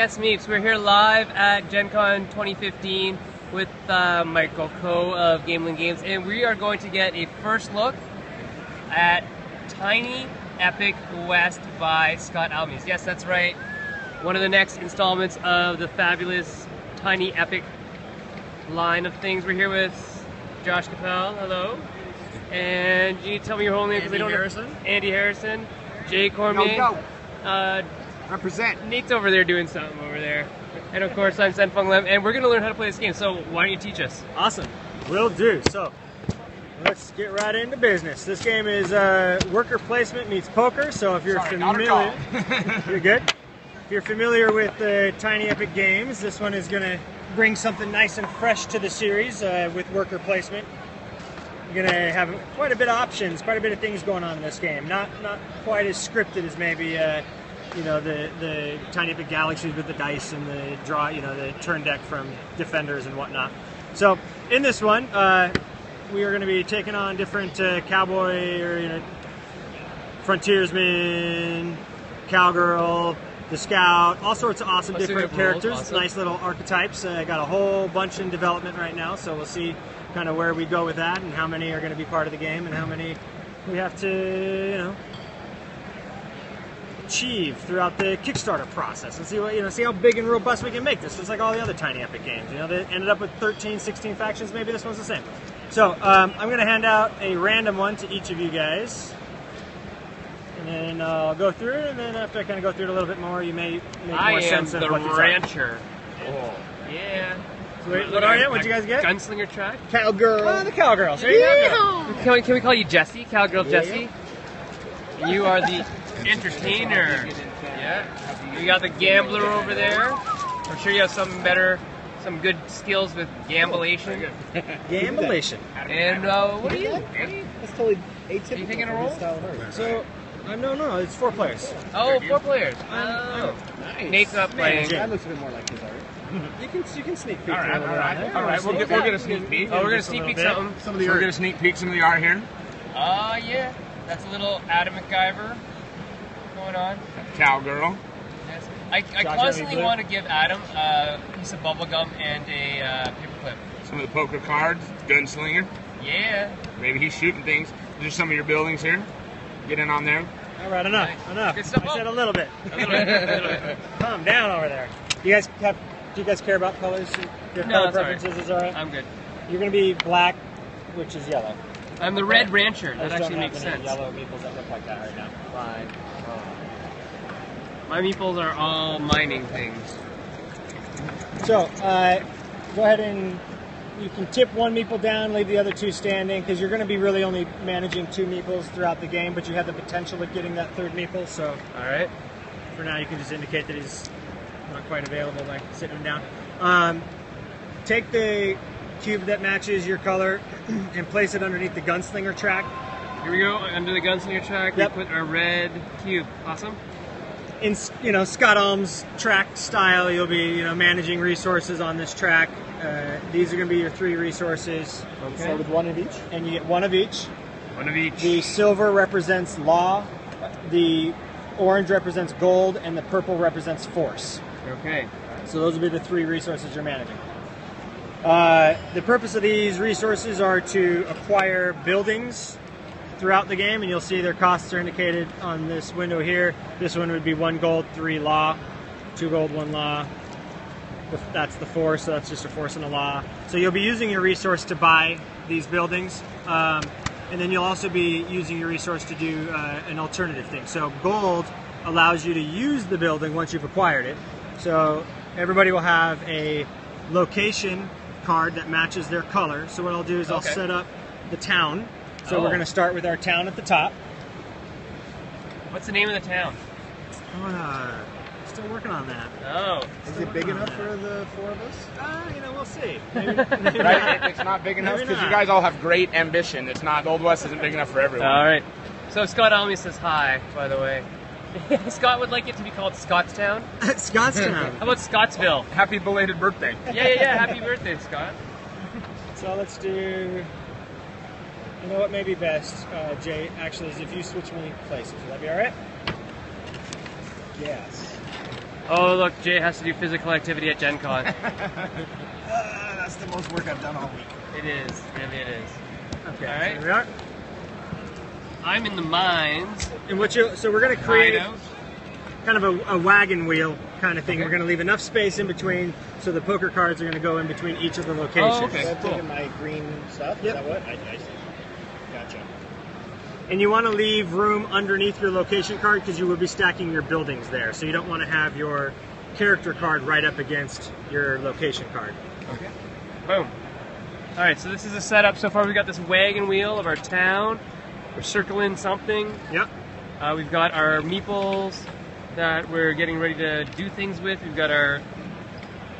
Yes, Meeps. We're here live at GenCon2015 with Michael Coe of Gamelyn Games, and we are going to get a first look at Tiny Epic West by Scott Almes. Yes, that's right. One of the next installments of the fabulous Tiny Epic line of things. We're here with Josh Capel. Hello. And you need to tell me your whole name because they don't know. Andy Harrison. Jay Cormier. Yo. Represent. Nate's over there doing something over there. And of course, I'm Sen Fung Lim, and we're going to learn how to play this game. So why don't you teach us? Awesome. Will do. So let's get right into business. This game is worker placement meets poker. So if you're familiar, you're good. If you're familiar with Tiny Epic Games, this one is going to bring something nice and fresh to the series with worker placement. You're going to have quite a bit of options, quite a bit of things going on in this game. Not quite as scripted as maybe you know, the Tiny Epic Galaxies with the dice and the draw, you know, the turn deck from Defenders and whatnot. So in this one, we are going to be taking on different cowboy or, you know, frontiersman, cowgirl, the scout, all sorts of awesome different characters, awesome. Nice little archetypes. Got a whole bunch in development right now, so we'll see kind of where we go with that and how many are going to be part of the game and how many we have to, you know, achieve throughout the Kickstarter process and see what, you know, see how big and robust we can make this. Just like all the other Tiny Epic games, you know, they ended up with 13, 16 factions. Maybe this one's the same. So I'm going to hand out a random one to each of you guys, and then I'll go through it. And then after I kind of go through it a little bit more, you may make more sense of what these are. I am the rancher. Oh, yeah. So what are you? What'd you guys get? Gunslinger track. Cowgirl. Oh, the cowgirls. There you go. Can we call you Jessie? Cowgirl Jessie? You are the entertainer. Yeah. You got the gambler over there. I'm sure you have some good skills with gamblation. Gamblation. And what are you? That's totally atypical. Are you taking a role? So, no, it's 4 players. Oh, 4 players. Oh, nice. Nate's not playing. That looks a bit more like his art. You can sneak peek. All right. We'll get a sneak peek. Oh, we're gonna sneak peek something. We're gonna sneak peek some of the art here. Yeah. That's a little Adam MacGyver going on. Cowgirl. Yes. I constantly want to give Adam a piece of bubble gum and a paperclip. Some of the poker cards. Gunslinger. Yeah. Maybe he's shooting things. There's some of your buildings here. Get in on there. All right, enough. Good stuff. I said a little bit. A little bit. Calm down over there. Do you guys care about colors? Your color preferences is all right? I'm good. You're going to be black, which is yellow. I'm the red rancher. That I just actually don't makes have any sense. yellow meeples that look like that right now. Fine. My meeples are all mining things. So, go ahead and you can tip 1 meeple down, leave the other 2 standing, because you're going to be really only managing 2 meeples throughout the game, but you have the potential of getting that 3rd meeple. So, all right. For now, you can just indicate that he's not quite available by sitting him down. Take the cube that matches your color and place it underneath the gunslinger track. Here we go, under the gunslinger track. Yep. We put our red cube. Awesome. In, you know, Scott Almes track style, you'll be, you know, managing resources on this track. These are going to be your 3 resources. Okay. So with 1 of each, and you get 1 of each. 1 of each. The silver represents law, the orange represents gold, and the purple represents force. Okay. So those will be the 3 resources you're managing. The purpose of these resources are to acquire buildings throughout the game, and you'll see their costs are indicated on this window here. This one would be 1 gold, 3 law, 2 gold, 1 law. That's the force, so that's just a force and a law. So you'll be using your resource to buy these buildings, and then you'll also be using your resource to do an alternative thing. So gold allows you to use the building once you've acquired it. So everybody will have a location card that matches their color. So what I'll do is I'll set up the town. So we're going to start with our town at the top. What's the name of the town? Still working on that. Oh. Is it big enough for the 4 of us? You know, we'll see. Maybe right? It's not big enough because you guys all have great ambition. It's not, Old West isn't big enough for everyone. All right. So Scott Almes says hi, by the way. Scott would like it to be called Scottstown. Scottstown. How about Scottsville? Happy belated birthday. Yeah. Happy birthday, Scott. So let's do... You know what may be best, Jay, actually, is if you switch me places. Will that be all right? Yes. Oh, look, Jay has to do physical activity at Gen Con. That's the most work I've done all week. It is, really it is. Okay, all right. So here we are. I'm in the mines. And so we're going to create Hideout. kind of a wagon wheel kind of thing. Okay. We're going to leave enough space in between, so the poker cards are going to go in between each of the locations. Oh, okay. So I'm Cool. taking my green stuff. Yep. Is that what? I see. Gotcha. And you want to leave room underneath your location card because you will be stacking your buildings there. So you don't want to have your character card right up against your location card. Okay. Boom. All right, so this is a setup. So far, we've got this wagon wheel of our town. We're circling something. Yep. We've got our meeples that we're getting ready to do things with. We've got our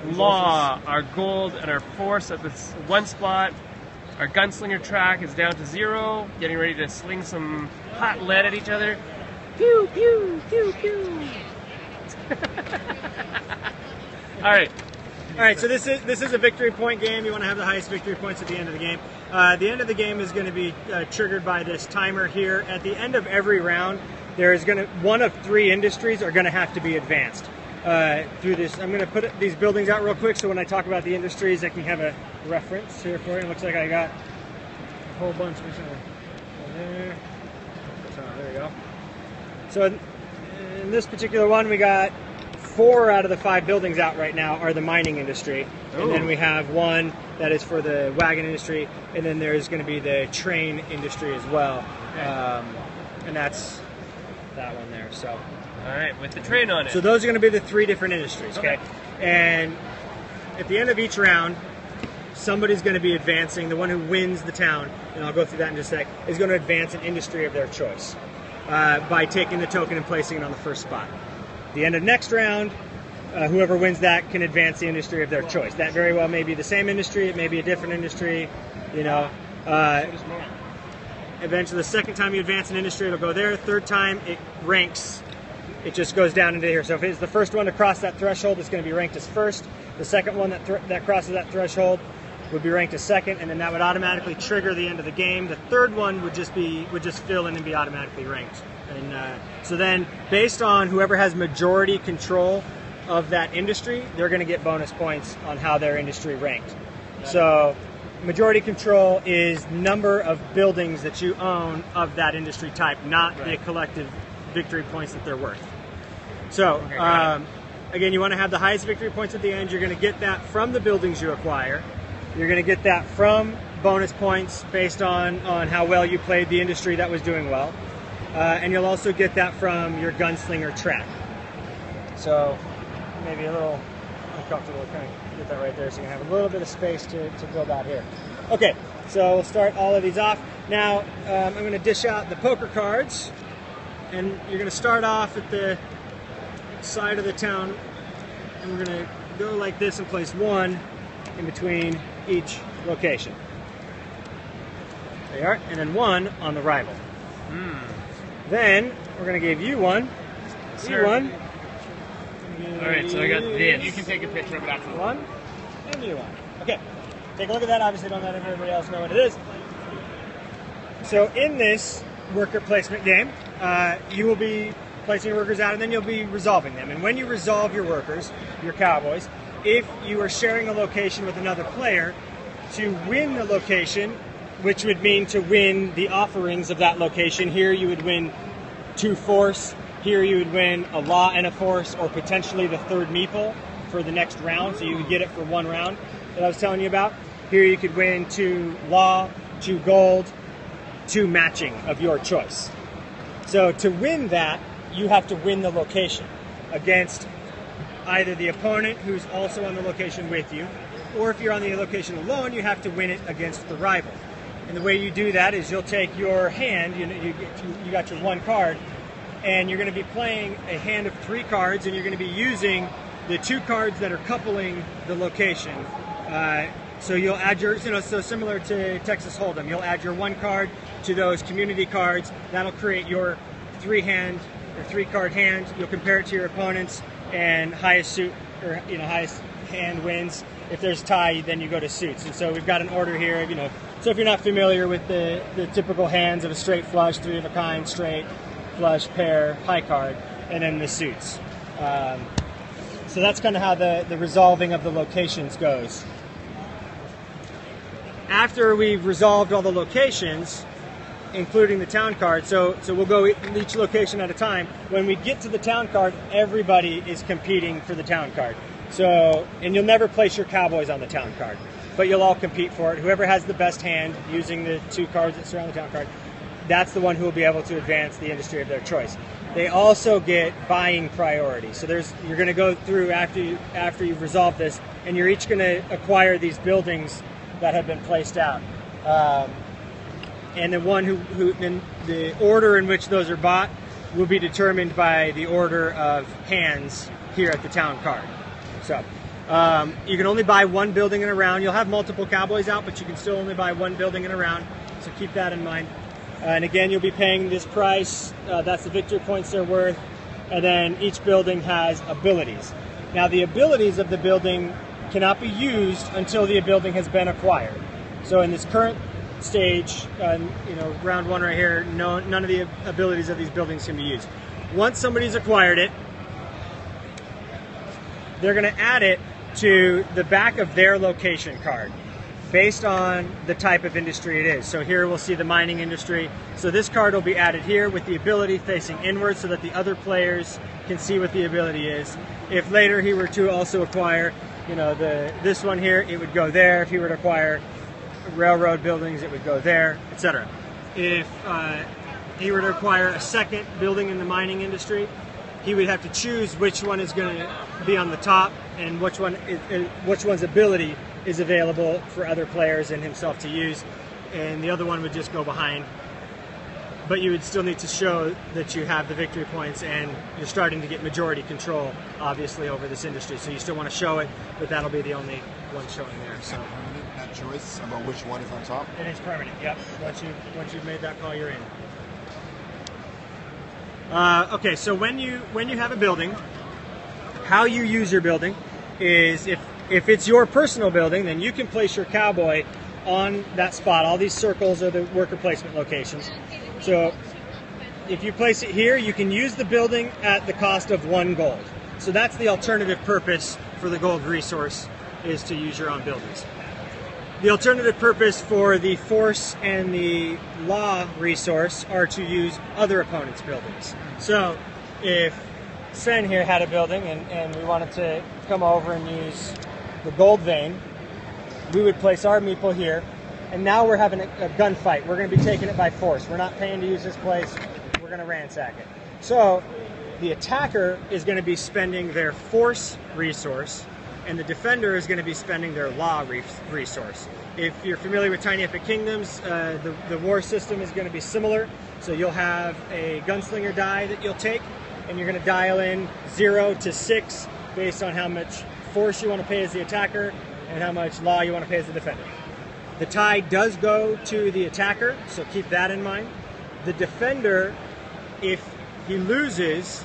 law, our gold, and our force at this one spot. Our gunslinger track is down to 0, getting ready to sling some hot lead at each other. Pew, pew, pew, pew. All right. All right, so this is a victory point game. You want to have the highest victory points at the end of the game. The end of the game is going to be triggered by this timer here. At the end of every round, there is going to one of 3 industries are going to have to be advanced through this. I'm going to put these buildings out real quick, so when I talk about the industries, I can have a reference here for you. It looks like I got a whole bunch of there. So there you go. So in this particular one, we got 4 out of the 5 buildings out right now are the mining industry. Ooh. And then we have 1 that is for the wagon industry, and then there's going to be the train industry as well. Okay. And that's that one there. So, All right, with the train on it. so those are going to be the 3 different industries, okay? And at the end of each round, somebody's going to be advancing. The one who wins the town, and I'll go through that in just a sec, is going to advance an industry of their choice by taking the token and placing it on the first spot. At the end of next round, whoever wins that can advance the industry of their choice. That very well may be the same industry, it may be a different industry, you know. Eventually, the second time you advance an industry, it'll go there. Third time, it ranks. It just goes down into here. So if it's the first one to cross that threshold, it's going to be ranked as first. The second one that crosses that threshold would be ranked as second, and then that would automatically trigger the end of the game. The third one would just fill in and be automatically ranked. And so then, based on whoever has majority control of that industry, they're going to get bonus points on how their industry ranked. So majority control is number of buildings that you own of that industry type, not the collective victory points that they're worth. So again, you want to have the highest victory points at the end. You're going to get that from the buildings you acquire. You're going to get that from bonus points based on how well you played the industry that was doing well. And you'll also get that from your gunslinger track. So maybe a little uncomfortable to kind of get that right there, so you can have a little bit of space to build out here. Okay, so we'll start all of these off. Now I'm going to dish out the poker cards, and you're going to start off at the side of the town, and we're going to go like this and place 1 in between each location. There you are, and then 1 on the rival. Then we're going to give you 1, you 1. All right, so I got this. You can take a picture of that. 1, and you 1. Okay, take a look at that. Obviously, don't let everybody else know what it is. So in this worker placement game, you will be placing your workers out, and then you'll be resolving them. And when you resolve your workers, your cowboys, if you are sharing a location with another player, to win the location, which would mean to win the offerings of that location, here you would win 2 force, here you would win a law and a force, or potentially the 3rd meeple for the next round, so you would get it for 1 round that I was telling you about. Here you could win 2 law, 2 gold, 2 matching of your choice. So to win that, you have to win the location against either the opponent who's also on the location with you, or if you're on the location alone, you have to win it against the rival. And the way you do that is you'll take your hand, you got your 1 card, and you're going to be playing a hand of 3 cards, and you're going to be using the 2 cards that are coupling the location. So you'll add your, so similar to Texas Hold'em, you'll add your 1 card to those community cards. That'll create your 3-card hand. You'll compare it to your opponent's, and highest suit, or highest hand wins. If there's tie, then you go to suits. And so we've got an order here, so if you're not familiar with the typical hands of a straight flush, 3 of a kind, straight, flush, pair, high card, and then the suits. So that's kind of how the resolving of the locations goes. After we've resolved all the locations, including the town card, so we'll go each location at a time. When we get to the town card, everybody is competing for the town card. So, and you'll never place your cowboys on the town card, but you'll all compete for it. Whoever has the best hand using the 2 cards that surround the town card, that's the one who will be able to advance the industry of their choice. They also get buying priority. So you're going to go through after you've resolved this, and you're each going to acquire these buildings that have been placed out. And the one the order in which those are bought will be determined by the order of hands here at the town card. So you can only buy 1 building in a round. You'll have multiple cowboys out, but you can still only buy 1 building in a round. So keep that in mind. And again, you'll be paying this price. That's the victory points they're worth. And then each building has abilities. Now, the abilities of the building cannot be used until the building has been acquired. So in this current stage, round 1 right here, none of the abilities of these buildings can be used. Once somebody's acquired it, they're going to add it to the back of their location card based on the type of industry it is. So here we'll see the mining industry. So this card will be added here with the ability facing inward so that the other players can see what the ability is. If later he were to also acquire, this one here, it would go there. If he were to acquire railroad buildings, it would go there, etc. If he were to acquire a second building in the mining industry, he would have to choose which one is going to be on the top and which one's ability is available for other players and himself to use, and the other one would just go behind. But you would still need to show that you have the victory points and you're starting to get majority control, obviously, over this industry. So you still want to show it, but that'll be the only one showing there. So that choice about which one is on top? And it's permanent, yep. Once you've made that call, you're in. Okay, so when you have a building, how you use your building is if it's your personal building, then you can place your cowboy on that spot. All these circles are the worker placement locations. So if you place it here, you can use the building at the cost of 1 gold. So that's the alternative purpose for the gold resource, is to use your own buildings. The alternative purpose for the force and the law resource are to use other opponents' buildings. So if Sen here had a building and we wanted to come over and use the gold vein, we would place our meeple here, and now we're having a gunfight. We're going to be taking it by force. We're not paying to use this place. We're going to ransack it. So the attacker is going to be spending their force resource, and the defender is going to be spending their law resource. If you're familiar with Tiny Epic Kingdoms, the war system is going to be similar. So you'll have a gunslinger die that you'll take, and you're going to dial in 0 to 6 based on how much force you want to pay as the attacker and how much law you want to pay as the defender. The tie does go to the attacker, so keep that in mind. The defender, if he loses,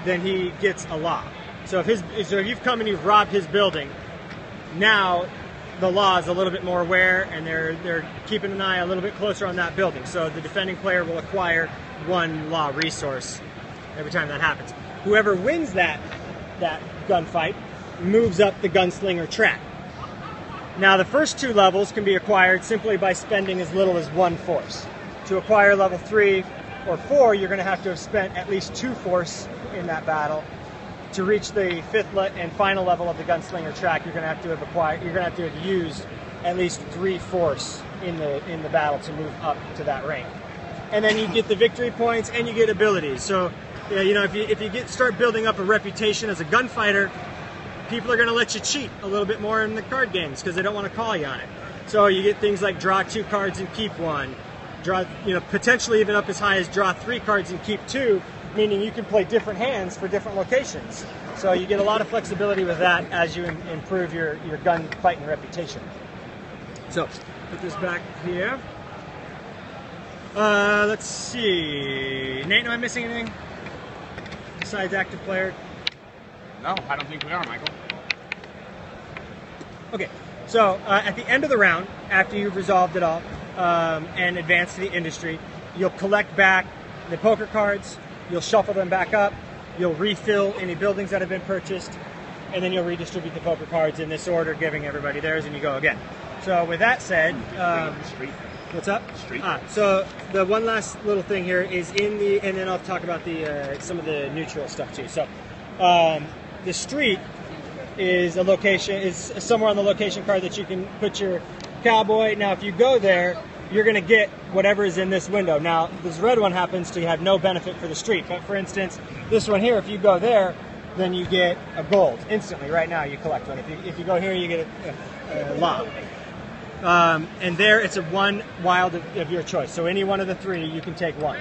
then he gets a law. So if you've come and you've robbed his building, now the law is a little bit more aware, and they're keeping an eye a little bit closer on that building. So the defending player will acquire 1 law resource every time that happens. Whoever wins that gunfight moves up the gunslinger track. Now the first 2 levels can be acquired simply by spending as little as 1 force. To acquire level 3 or 4, you're going to have to have spent at least 2 force in that battle. To reach the 5th and final level of the gunslinger track, you're going to have to have used at least 3 force in the battle to move up to that rank. And then you get the victory points and you get abilities. So if you start building up a reputation as a gunfighter, people are going to let you cheat a little bit more in the card games because they don't want to call you on it. So you get things like draw 2 cards and keep 1, draw, potentially even up as high as draw 3 cards and keep 2, meaning you can play different hands for different locations. So you get a lot of flexibility with that as you improve your gunfighting reputation. So put this back here. Let's see. Nate, am I missing anything besides active player? No, I don't think we are, Michael. Okay, so at the end of the round, after you've resolved it all and advanced to the industry, you'll collect back the poker cards, you'll shuffle them back up, you'll refill any buildings that have been purchased, and then you'll redistribute the poker cards in this order, giving everybody theirs, and you go again. So with that said, what's up? So the one last little thing here is in the, and then I'll talk about the some of the neutral stuff too. So the street is a location, is somewhere on the location card that you can put your cowboy. Now, if you go there, you're going to get whatever is in this window. Now, this red one happens to have no benefit for the street, but for instance, this one here, if you go there, then you get a gold instantly. Right now, you collect one. If you go here, you get a law. And there, it's a one wild of your choice. So any one of the three, you can take one.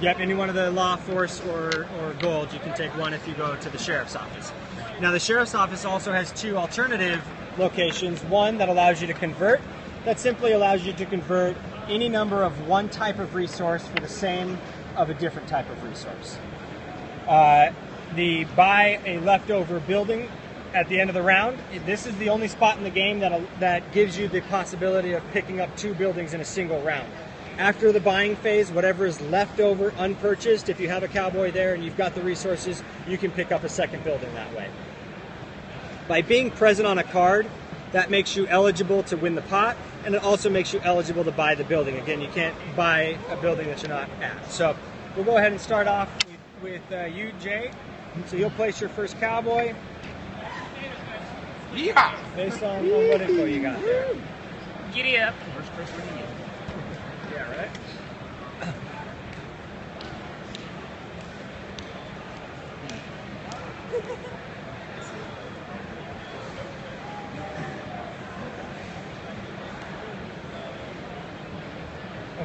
Yep, any one of the law, force, or gold, you can take one if you go to the sheriff's office. Now, the sheriff's office also has two alternative locations. One that allows you to convert. That simply allows you to convert any number of one type of resource for the same of a different type of resource. The buy a leftover building at the end of the round, this is the only spot in the game that gives you the possibility of picking up two buildings in a single round. After the buying phase, whatever is left over unpurchased, if you have a cowboy there and you've got the resources, you can pick up a second building that way. By being present on a card, that makes you eligible to win the pot, and it also makes you eligible to buy the building. Again, you can't buy a building that you're not at. So we'll go ahead and start off with you, Jay. So you'll place your first cowboy. Yeah. Based on what info you got there. Giddy up. Yeah, right?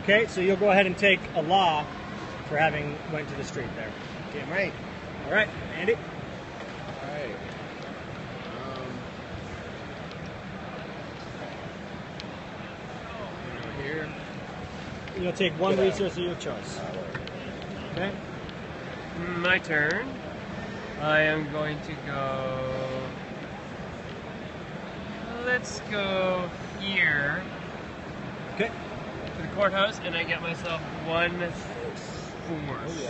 Okay, so you'll go ahead and take a law for having went to the street there. Damn right. All right, Andy. All right. Over here. You'll take one resource of your choice. Okay. My turn. I am going to go. Let's go here Okay. to the courthouse, and I get myself one force.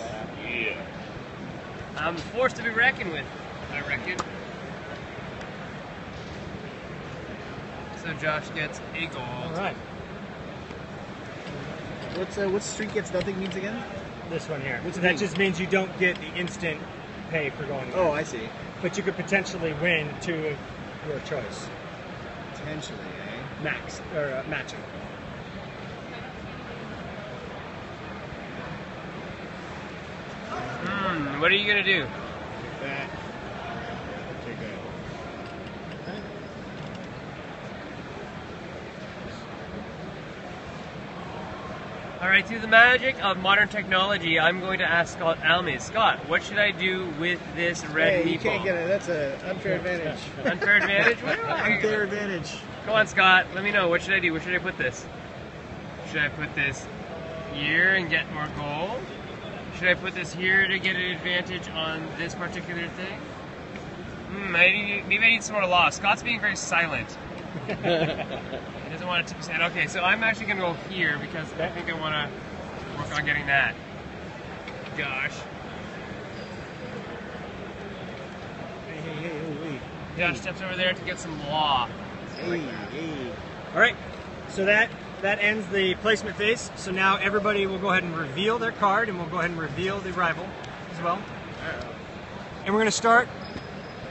Yeah. I'm a force to be reckoned with, I reckon. So Josh gets a gold. All right. What's street gets nothing means again? This one here. What's it That mean? just means you don't get the instant pay for going. Oh, I see. But you could potentially win two of your choice. Potentially, eh? Max or matching. What are you gonna do? Take that. Take that. All right, through the magic of modern technology, I'm going to ask Scott Almes. Scott, what should I do with this red Hey, you meatball? can't get it. That's an unfair advantage. Unfair advantage? What? Unfair advantage. Come on, Scott. Let me know. What should I do? Where should I put this? Should I put this here and get more gold? Should I put this here to get an advantage on this particular thing? Maybe I need some more law. Scott's being very silent. He doesn't want to tip his head. Okay, so I'm actually going to go here because I think I want to work on getting that. Josh. Hey. Josh steps over there to get some law. Hey. All right. So that ends the placement phase. So now everybody will go ahead and reveal their card, and we'll go ahead and reveal the rival as well. And we're going to start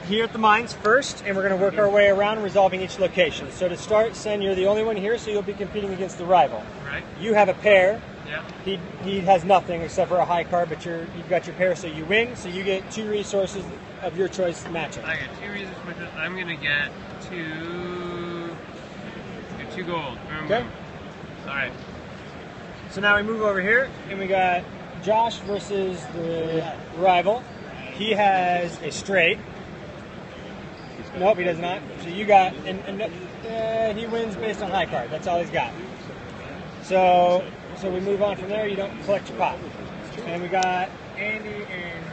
here at the mines first, and we're going to work our way around resolving each location. So to start, Sen, you're the only one here, so you'll be competing against the rival. Right. You have a pair. Yeah. He has nothing except for a high card, but you've got your pair, so you win. So you get two resources of your choice matching. I got two reasons. I'm going to get two gold. Okay. All right. So now we move over here, and we got Josh versus the rival. He has a straight. Nope, he does not. So you got, and he wins based on high card. That's all he's got. So we move on from there. You don't collect your pot. And we got Andy and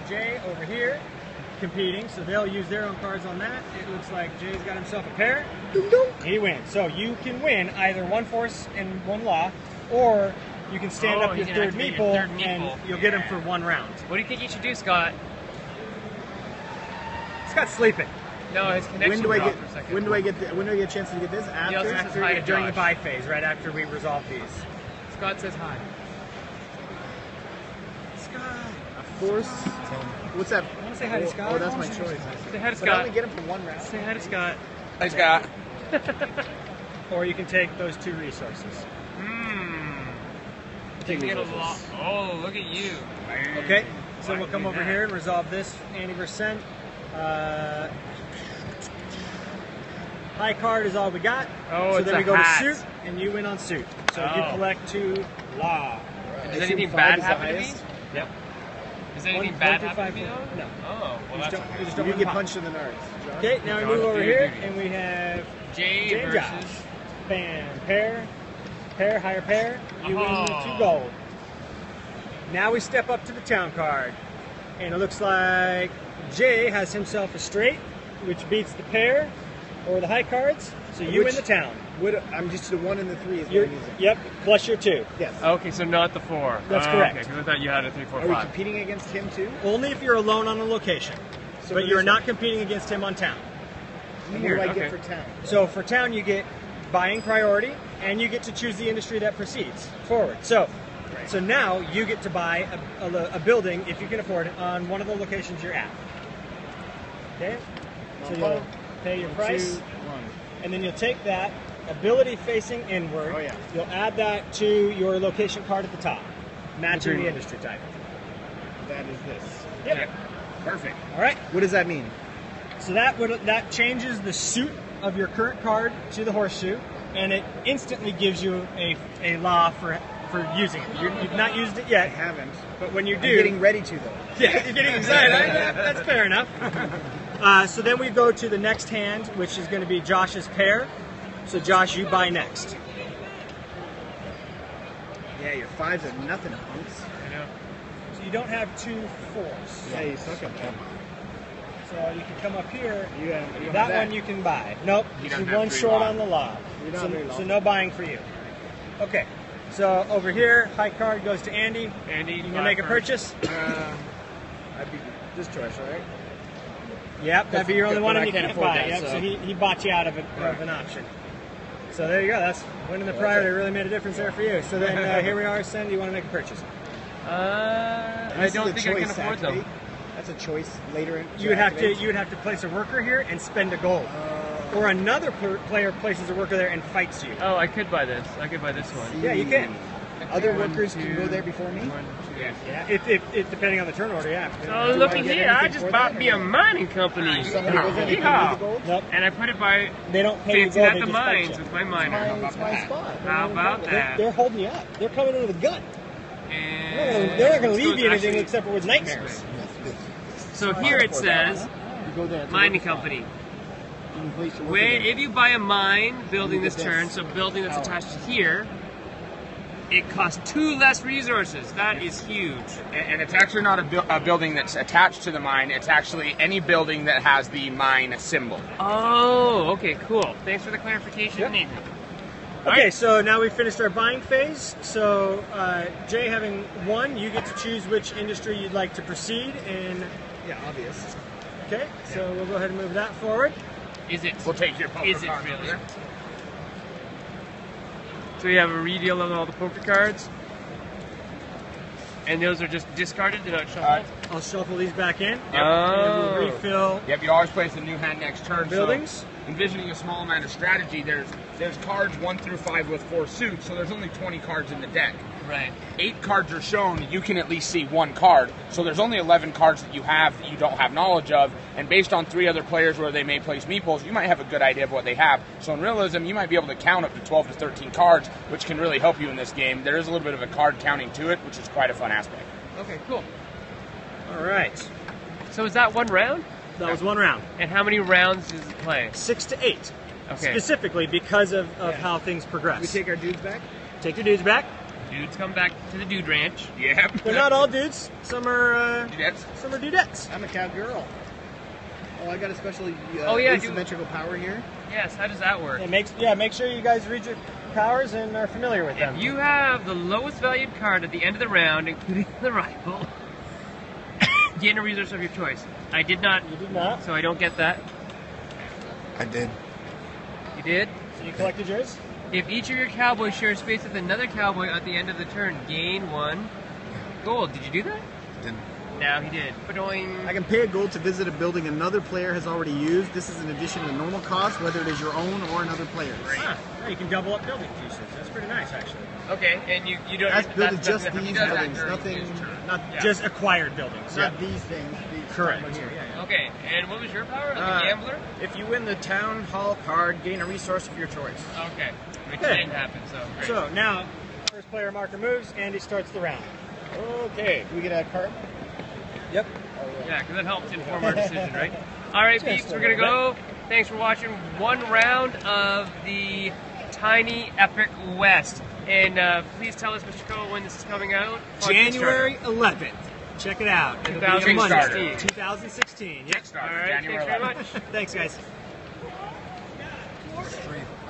Jay over here competing. So they'll use their own cards on that. It looks like Jay's got himself a pair. He wins. So you can win either one force and one law, or you can stand up your third meeple, and you'll get him for one round. What do you think you should do, Scott? Scott's sleeping. No, his connection When do I dropped get? for a second. When do I get? When do I get a chance to get this? He also says hi to During the Josh. buy phase, right after we resolve these. Scott says hi. A force. What's that? I want to say hi to Scott. Oh, that's my choice. Say hi to But I only Scott. get him for one round. Say hi to Scott. Hey, Scott. Or you can take those 2 resources. You can get a lot. Oh, look at you. Okay, so we'll come over here and resolve this. Andy %. High card is all we got. Oh, so it's then a we go hat. to suit, and you win on suit. So you Oh. collect 2 law. Does I anything assume bad 5 is the happen to me? highest. Yep. Does anything One bad through happen to 5 me though? No. Oh, well You that's just don't, you okay. just You don't get pop. punched in the nards. John? Okay, now we John, move over do here, your duty. and we have Jay Jay and versus. Josh. Bam, pair, higher pair. You win Oh. 2 gold. Now we step up to the town card, and it looks like Jay has himself a straight, which beats the pair or the high cards. So you Which- win the town. I'm just the 1 and the 3 is what You're, I'm using. yep, plus your 2. Yes. Okay, so not the 4. That's Oh, correct. Okay, because I thought you had a 3, 4, Are we 5. competing against him too? Only if you're alone on a location, So but for you're this not competing against him on town. What Weird, do I okay. get for town? So for town, you get buying priority, and you get to choose the industry that proceeds forward. So now you get to buy a building, if you can afford it, on one of the locations you're at. Okay? So you'll pay your price, 2, 1. and then you'll take that ability facing inward. Oh, yeah. You'll add that to your location card at the top, matching the Agreed. industry type. That is this. Yep. Perfect. All right. What does that mean? So that changes the suit of your current card to the horseshoe, and it instantly gives you a law for using it. You've not used it I yet, haven't. but when you do, I'm getting ready to though. yeah, you're getting excited. That's fair enough. So then we go to the next hand, which is going to be Josh's pair. So Josh, you buy next. Yeah, your 5s are nothing, punks. I know. So you don't have 2 4s. Yeah, you suck at that. So you can come up here. You don't That have one you can buy. Nope, You you're don't have 1 3 short law. on the law. You're not So, very law. so no buying for you. Okay, so over here, high card goes to Andy. Andy, You can make a purchase. I'd be this choice, right? Yep, that'd be your only But one, I and you can't can't afford buy that, it. Yep, so- so he bought you out of an option. So there you go. That's winning the priority really made a difference there for you. So then here we are. Sen, do you want to make a purchase? I This is don't a think I can choice to afford them. activate. That's a choice later. You would have to place a worker here and spend a gold, or another player places a worker there and fights you. Oh, I could buy this. I could buy this one. Yeah, you can. Other 1, workers can 2, go there before me. 1, 2. Yes. Yeah, if depending on the turn order, yeah. Oh, Do look I at get here! I anything just for bought that, me or a no? mining company. Somebody goes there, they can Yeehaw. use the gold. Nope, And I put it by they don't pay you fencing gold. at They the just fight mines you. with my miner. It's my spot. How about that? They're holding you up. They're coming in with a gun. And They're not going to this leave goes you anything actually- except for with nightmares. So here it says You go there. mining company. You can place your worker When, there. if you buy a mine building You this get turn, this so building that's power. attached to here, it costs 2 less resources. That is huge. And it's actually not a building that's attached to the mine. It's actually any building that has the mine symbol. Oh, okay, cool. Thanks for the clarification, Nathan. Okay, so now we've finished our buying phase. So Jay, having won, you get to choose which industry you'd like to proceed in. Yeah, obvious. Okay, so we'll go ahead and move that forward. Is it? We'll take your poker Is it card really? over there. So we have a redeal of all the poker cards. And those are just discarded, they're not shuffled? I'll shuffle these back in. Yep. And we'll refill Yep, you always place a new hand next turn. buildings. So envisioning a small amount of strategy, there's cards 1 through 5 with 4 suits, so there's only 20 cards in the deck. Right. 8 cards are shown, you can at least see 1 card. So there's only 11 cards that you have that you don't have knowledge of. And based on 3 other players where they may place meeples, you might have a good idea of what they have. So in realism, you might be able to count up to 12 to 13 cards, which can really help you in this game. There is a little bit of a card counting to it, which is quite a fun aspect. Okay, cool. All right. So is that one round? That was one round. And how many rounds does it play? 6 to 8. Okay. Specifically because of how things progress. We take our dudes back. Take your dudes back. Dudes come back to the dude ranch. Yep. They're not all dudes. Some are That's some are dudettes. I'm a cowgirl. Oh, I got a special Oh, yeah, asymmetrical power here. Yes, how does that work? Make sure you guys read your powers and are familiar with them. If you have the lowest valued card at the end of the round, including the rival, gain a resource of your choice. I did not. You did not. So I don't get that. I did. You did? So you collected yours? If each of your cowboys shares space with another cowboy at the end of the turn, gain 1 gold. Did you do that? Didn't. Now he did. Ba-doing. I can pay a gold to visit a building another player has already used. This is in addition to normal cost, whether it is your own or another player's. Ah, yeah, you can double up building pieces. That's pretty nice, actually. Okay, and you don't. That's building just nothing these does that buildings, during nothing, his turn. not, Yeah. Just acquired buildings. not these things. These Correct. right here. Okay, and what was your power? The gambler? If you win the town hall card, gain a resource of your choice. Okay, which Okay. didn't happen, so great. So now, first player marker moves. Andy starts the round. Okay, we get a card. Yep. Yeah, because that helps inform our decision, right? All right, Just peeps, a we're going to little go. Thanks for watching one round of the Tiny Epic West. And please tell us, Mr. Cole, when this is coming out. on January 11th. Check it out. It'll be a Monday. 2016. 2016. Yep. Kickstarter. All right, January thanks very 11th. much. Thanks, guys.